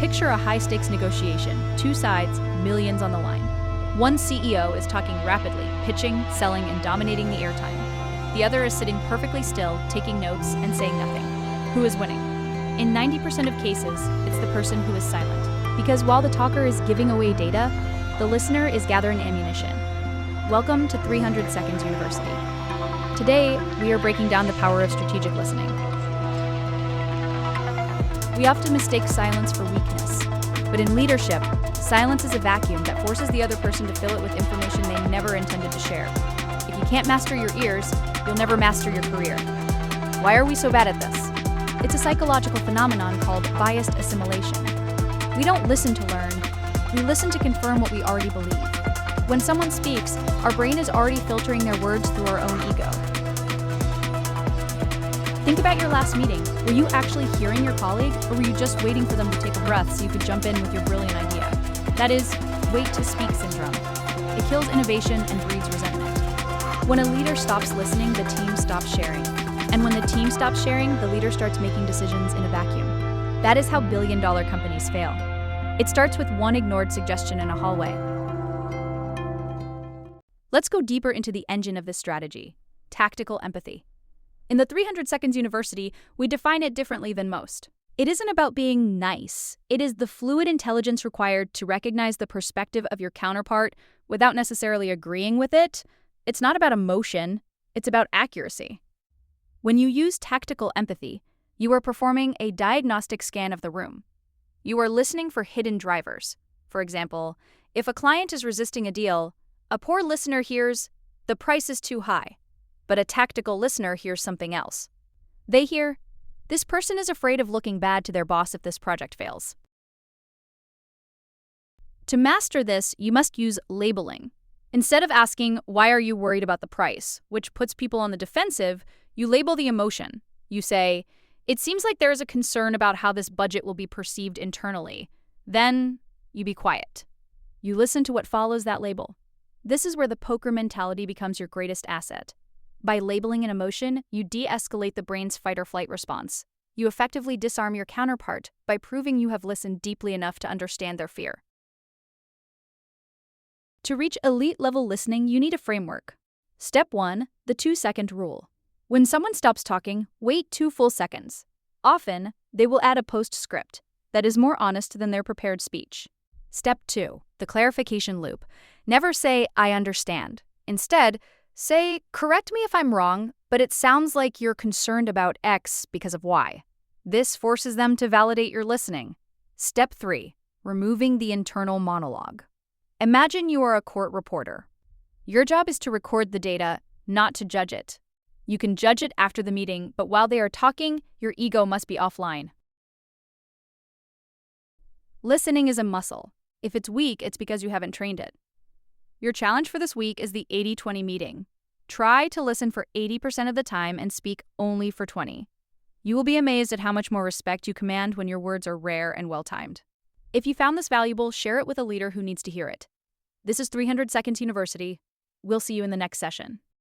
Picture a high-stakes negotiation, two sides, millions on the line. One CEO is talking rapidly, pitching, selling, and dominating the airtime. The other is sitting perfectly still, taking notes, and saying nothing. Who is winning? In 90% of cases, it's the person who is silent. Because while the talker is giving away data, the listener is gathering ammunition. Welcome to 300 Seconds University. Today, we are breaking down the power of strategic listening. We often mistake silence for weakness, but in leadership, silence is a vacuum that forces the other person to fill it with information they never intended to share. If you can't master your ears, you'll never master your career. Why are we so bad at this? It's a psychological phenomenon called biased assimilation. We don't listen to learn, we listen to confirm what we already believe. When someone speaks, our brain is already filtering their words through our own ego. Think about your last meeting. Were you actually hearing your colleague, or were you just waiting for them to take a breath so you could jump in with your brilliant idea? That is, wait to speak syndrome. It kills innovation and breeds resentment. When a leader stops listening, the team stops sharing. And when the team stops sharing, the leader starts making decisions in a vacuum. That is how billion-dollar companies fail. It starts with one ignored suggestion in a hallway. Let's go deeper into the engine of this strategy: tactical empathy. In the 300 Seconds University, we define it differently than most. It isn't about being nice. It is the fluid intelligence required to recognize the perspective of your counterpart without necessarily agreeing with it. It's not about emotion, it's about accuracy. When you use tactical empathy, you are performing a diagnostic scan of the room. You are listening for hidden drivers. For example, if a client is resisting a deal, a poor listener hears, "The price is too high," but a tactical listener hears something else. They hear, "This person is afraid of looking bad to their boss if this project fails." To master this, you must use labeling. Instead of asking, "Why are you worried about the price?" which puts people on the defensive, you label the emotion. You say, "It seems like there is a concern about how this budget will be perceived internally." Then, you be quiet. You listen to what follows that label. This is where the poker mentality becomes your greatest asset. By labeling an emotion, you de-escalate the brain's fight-or-flight response. You effectively disarm your counterpart by proving you have listened deeply enough to understand their fear. To reach elite-level listening, you need a framework. Step 1, the 2-second rule. When someone stops talking, wait 2 full seconds. Often, they will add a postscript that is more honest than their prepared speech. Step 2, the clarification loop. Never say, "I understand." Instead, say, "Correct me if I'm wrong, but it sounds like you're concerned about X because of Y." This forces them to validate your listening. Step 3, removing the internal monologue. Imagine you are a court reporter. Your job is to record the data, not to judge it. You can judge it after the meeting, but while they are talking, your ego must be offline. Listening is a muscle. If it's weak, it's because you haven't trained it. Your challenge for this week is the 80-20 meeting. Try to listen for 80% of the time and speak only for 20. You will be amazed at how much more respect you command when your words are rare and well-timed. If you found this valuable, share it with a leader who needs to hear it. This is 300 Seconds University. We'll see you in the next session.